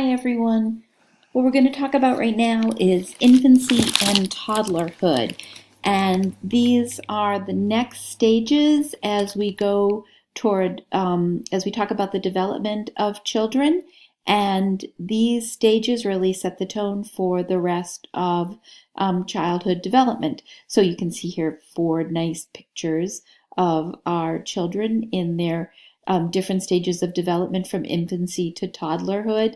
Hi everyone. What we're going to talk about right now is infancy and toddlerhood. And these are the next stages as we go toward, as we talk about the development of children. And these stages really set the tone for the rest of childhood development. So you can see here 4 nice pictures of our children in their different stages of development from infancy to toddlerhood.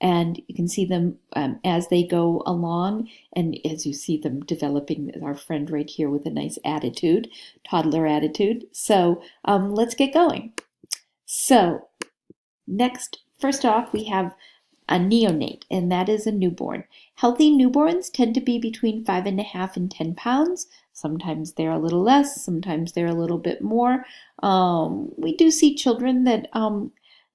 And you can see them as they go along, and as you see them developing, our friend right here with a nice attitude, toddler attitude. So let's get going. So first off, we have a neonate, and that is a newborn. Healthy newborns tend to be between 5.5 and 10 pounds. Sometimes they're a little less, sometimes they're a little bit more. We do see children that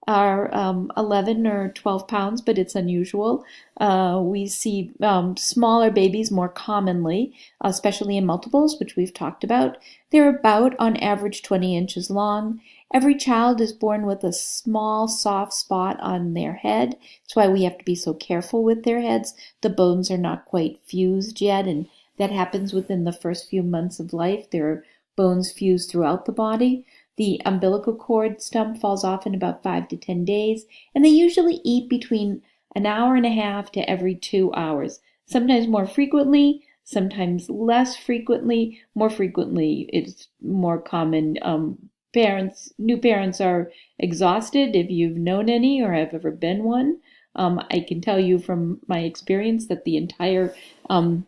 are 11 or 12 pounds, but it's unusual. We see smaller babies more commonly, especially in multiples, which we've talked about. They're about, on average, 20 inches long. Every child is born with a small, soft spot on their head. That's why we have to be so careful with their heads. The bones are not quite fused yet, and that happens within the first few months of life. There are bones fused throughout the body. The umbilical cord stump falls off in about 5 to 10 days, and they usually eat between an hour and a half to every 2 hours, sometimes more frequently, sometimes less frequently. More frequently, it's more common. New parents are exhausted, if you've known any or have ever been one. I can tell you from my experience that the entire time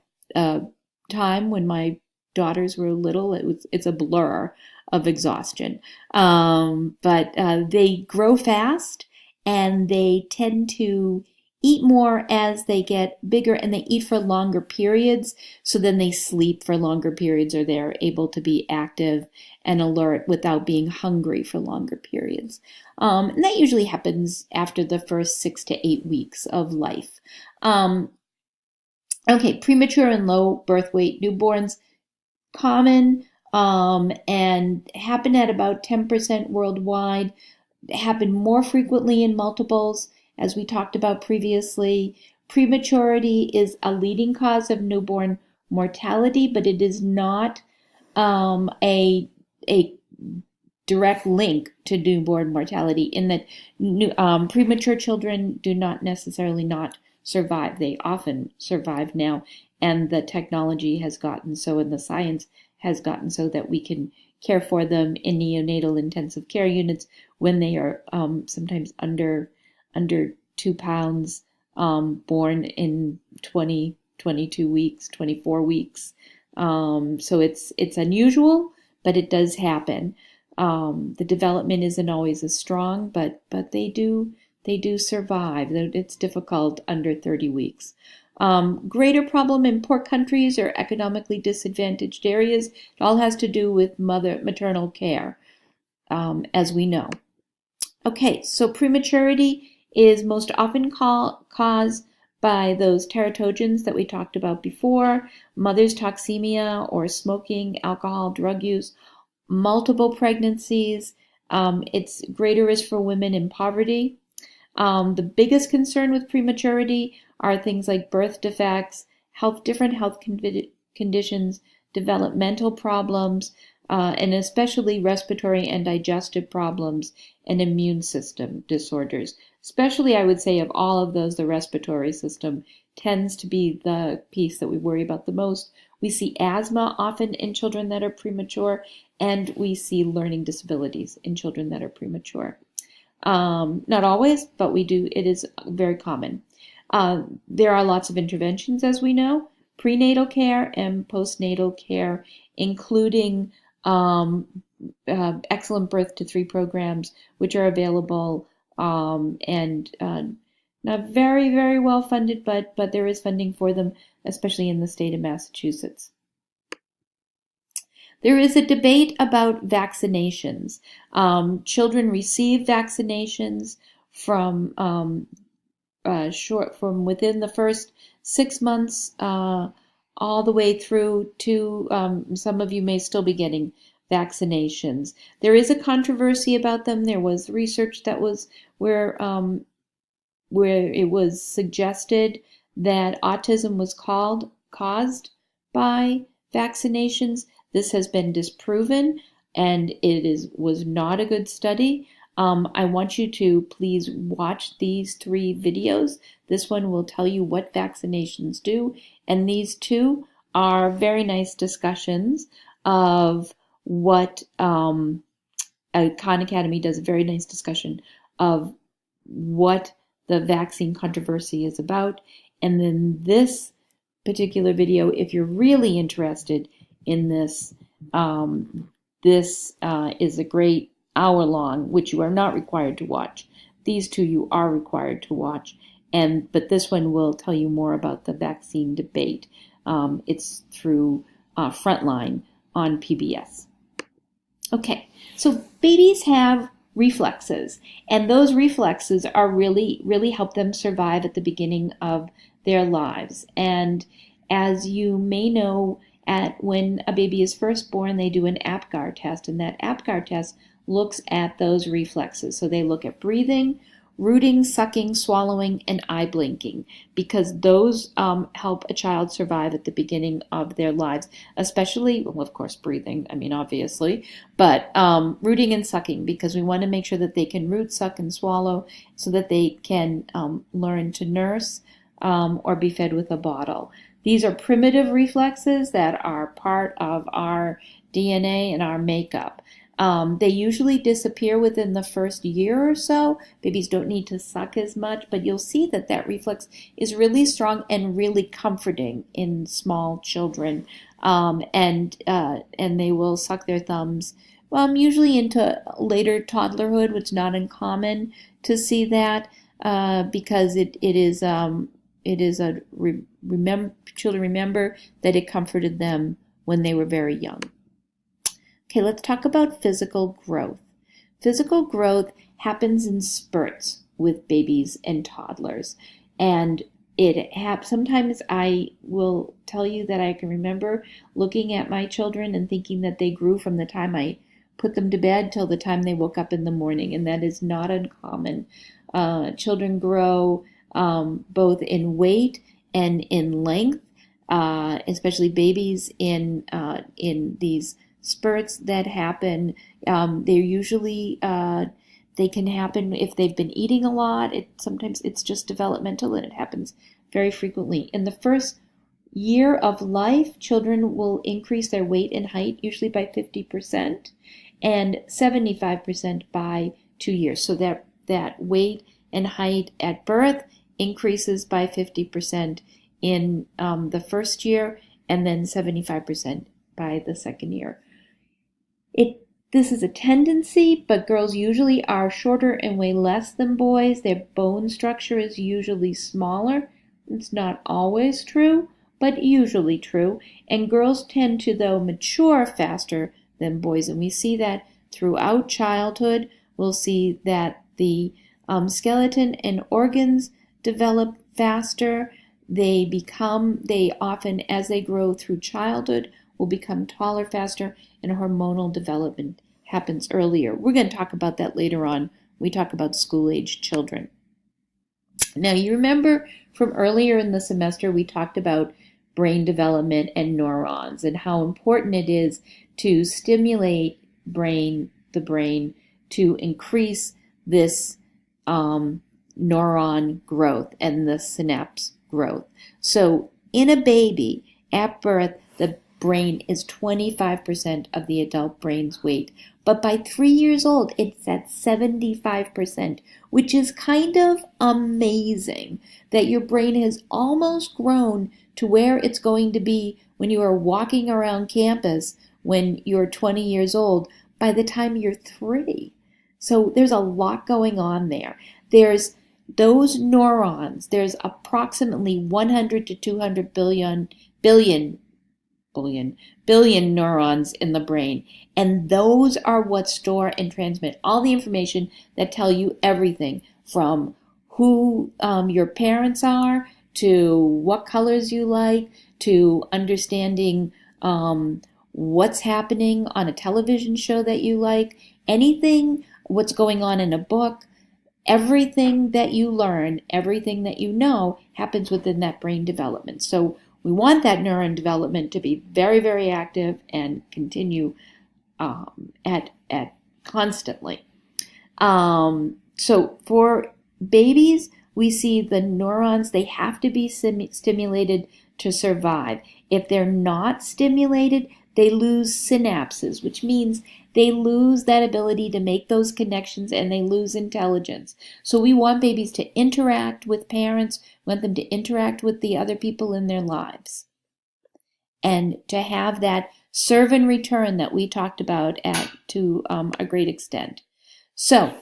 when my daughters were little, it's a blur of exhaustion. But they grow fast, and they tend to eat more as they get bigger, and they eat for longer periods. So then they sleep for longer periods, or they're able to be active and alert without being hungry for longer periods. And that usually happens after the first 6 to 8 weeks of life. Okay, premature and low birth weight newborns, common, and happen at about 10% worldwide, happen more frequently in multiples, as we talked about previously. Prematurity is a leading cause of newborn mortality, but it is not a direct link to newborn mortality, in that premature children do not necessarily not survive. They often survive now, and the technology has gotten so, and the science has gotten so, that we can care for them in neonatal intensive care units when they are sometimes under 2 pounds, born in 20, 22 weeks, 24 weeks. So it's unusual, but it does happen. The development isn't always as strong, but they do survive. It's difficult under 30 weeks. Greater problem in poor countries or economically disadvantaged areas. It all has to do with maternal care, as we know. Okay, so prematurity is most often caused by those teratogens that we talked about before: mother's toxemia, or smoking, alcohol, drug use, multiple pregnancies. It's greater risk for women in poverty. The biggest concern with prematurity are things like birth defects, different health conditions, developmental problems, and especially respiratory and digestive problems and immune system disorders. Especially, I would say, of all of those, the respiratory system tends to be the piece that we worry about the most. We see asthma often in children that are premature, and we see learning disabilities in children that are premature. Not always, but we do. It is very common. There are lots of interventions, as we know: prenatal care and postnatal care, including excellent birth to 3 programs, which are available and not very, very well funded, but there is funding for them, especially in the state of Massachusetts. There is a debate about vaccinations. Children receive vaccinations from within the first 6 months all the way through to some of you may still be getting vaccinations. There is a controversy about them. There was research that was where where it was suggested that autism was caused by vaccinations. This has been disproven, and was not a good study. I want you to please watch these 3 videos. This one will tell you what vaccinations do, and these 2 are very nice discussions of what Khan Academy does a very nice discussion of what the vaccine controversy is about. And then this particular video, if you're really interested in this, this is a great hour-long, which you are not required to watch. These 2 you are required to watch, but this one will tell you more about the vaccine debate. It's through Frontline on PBS. Okay, so babies have reflexes, and those reflexes are really help them survive at the beginning of their lives. And as you may know, when a baby is first born, they do an APGAR test, and that APGAR test looks at those reflexes. So they look at breathing, rooting, sucking, swallowing, and eye blinking, because those help a child survive at the beginning of their lives, especially, well, of course, breathing, obviously, but rooting and sucking, because we want to make sure that they can root, suck, and swallow so that they can learn to nurse or be fed with a bottle. These are primitive reflexes that are part of our DNA and our makeup. They usually disappear within the first year or so. Babies don't need to suck as much, but you'll see that reflex is really strong and really comforting in small children. And they will suck their thumbs, usually into later toddlerhood, which is not uncommon to see that, because children remember that it comforted them when they were very young. Okay, let's talk about physical growth. Physical growth happens in spurts with babies and toddlers, and sometimes I will tell you that I can remember looking at my children and thinking that they grew from the time I put them to bed till the time they woke up in the morning, and that is not uncommon. Children grow both in weight and in length, especially babies in these spurts that happen. They're usually they can happen if they've been eating a lot. Sometimes it's just developmental, and it happens very frequently. In the first year of life, children will increase their weight and height, usually by 50%, and 75% by 2 years. So that weight and height at birth increases by 50% in the first year, and then 75% by the second year. This is a tendency, but girls usually are shorter and weigh less than boys. Their bone structure is usually smaller. It's not always true, but usually true. And girls tend to, though, mature faster than boys. And we see that throughout childhood. We'll see that the skeleton and organs develop faster. They often, as they grow through childhood, will become taller faster, and hormonal development happens earlier. We're going to talk about that later on. We talk about school-age children. Now, you remember from earlier in the semester, we talked about brain development and neurons, and how important it is to stimulate the brain to increase this neuron growth and the synapse growth. So in a baby at birth, the brain is 25% of the adult brain's weight. But by 3 years old, it's at 75%, which is kind of amazing that your brain has almost grown to where it's going to be when you are walking around campus when you're 20 years old by the time you're 3. So there's a lot going on there. There's those neurons. There's approximately 100 to 200 billion neurons in the brain. And those are what store and transmit all the information that tell you everything from who your parents are, to what colors you like, to understanding what's happening on a television show that you like, anything, what's going on in a book. everything that you learn, everything that you know happens within that brain development. So we want that neuron development to be very, very active and continue at constantly. So for babies, we see the neurons, they have to be stimulated to survive. If they're not stimulated, they lose synapses, which means they lose that ability to make those connections and they lose intelligence. So we want babies to interact with parents, we want them to interact with the other people in their lives, and to have that serve and return that we talked about to a great extent. So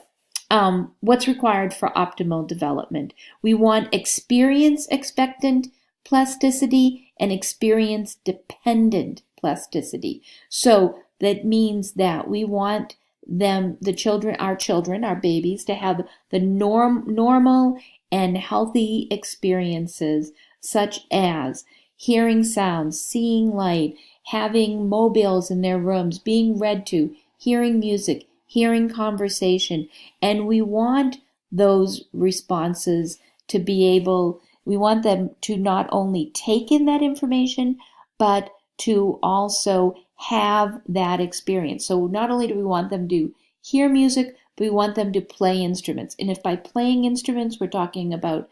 what's required for optimal development? We want experience expectant plasticity and experience dependent plasticity. So that means that we want them, our babies, to have the normal and healthy experiences, such as hearing sounds, seeing light, having mobiles in their rooms, being read to, hearing music, hearing conversation. And we want those responses to be able, we want them to not only take in that information, but to also have that experience. So not only do we want them to hear music, but we want them to play instruments. And if by playing instruments, we're talking about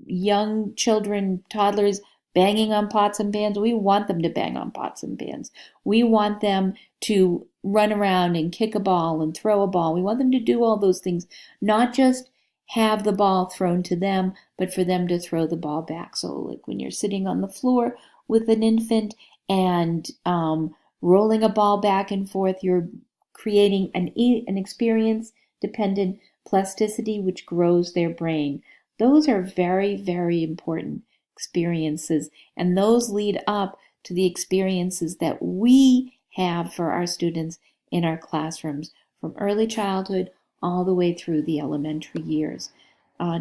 young children, toddlers, banging on pots and pans, we want them to bang on pots and pans. We want them to run around and kick a ball and throw a ball. We want them to do all those things, not just have the ball thrown to them, but for them to throw the ball back. So like when you're sitting on the floor with an infant and rolling a ball back and forth, you're creating an experience-dependent plasticity which grows their brain. Those are very, very important experiences, and those lead up to the experiences that we have for our students in our classrooms from early childhood all the way through the elementary years.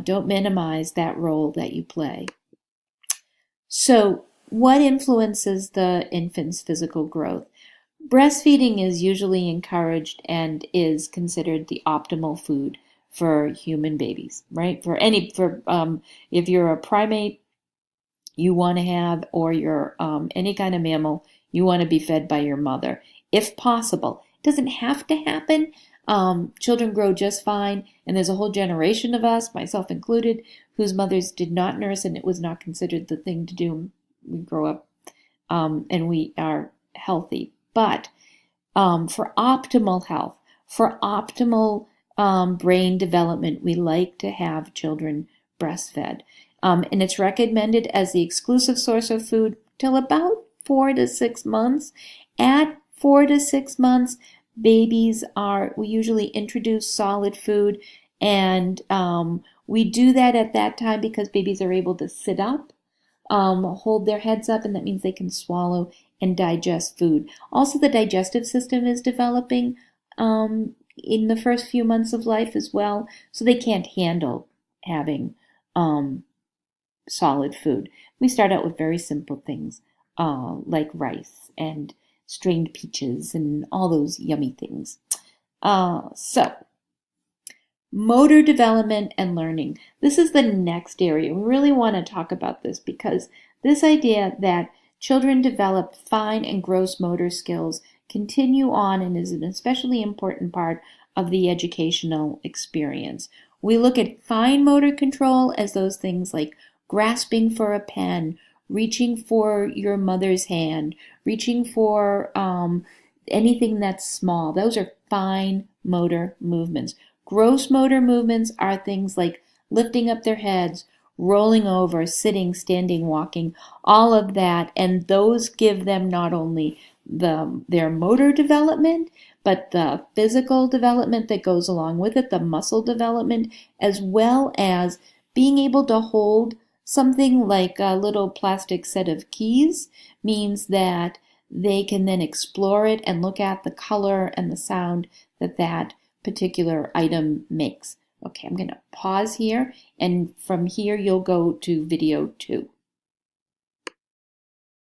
Don't minimize that role that you play. So, what influences the infant's physical growth? Breastfeeding is usually encouraged and is considered the optimal food for human babies, right? If you're a primate, you want to have, or you're any kind of mammal, you want to be fed by your mother, if possible. It doesn't have to happen. Children grow just fine, and there's a whole generation of us, myself included, whose mothers did not nurse, and it was not considered the thing to do. We grow up and we are healthy. But for optimal health, for optimal brain development, we like to have children breastfed. And it's recommended as the exclusive source of food till about 4 to 6 months. At 4 to 6 months, we usually introduce solid food, and we do that at that time because babies are able to sit up, hold their heads up, and that means they can swallow and digest food. Also, the digestive system is developing in the first few months of life as well, so they can't handle having solid food. We start out with very simple things like rice and strained peaches and all those yummy things. So, motor development and learning. This is the next area. We really want to talk about this because this idea that children develop fine and gross motor skills continue on and is an especially important part of the educational experience. We look at fine motor control as those things like grasping for a pen, reaching for your mother's hand, reaching for anything that's small. Those are fine motor movements. Gross motor movements are things like lifting up their heads, rolling over, sitting, standing, walking, all of that. And those give them not only their motor development, but the physical development that goes along with it, the muscle development, as well as being able to hold something like a little plastic set of keys means that they can then explore it and look at the color and the sound that particular item makes. Okay, I'm going to pause here, and from here you'll go to video 2.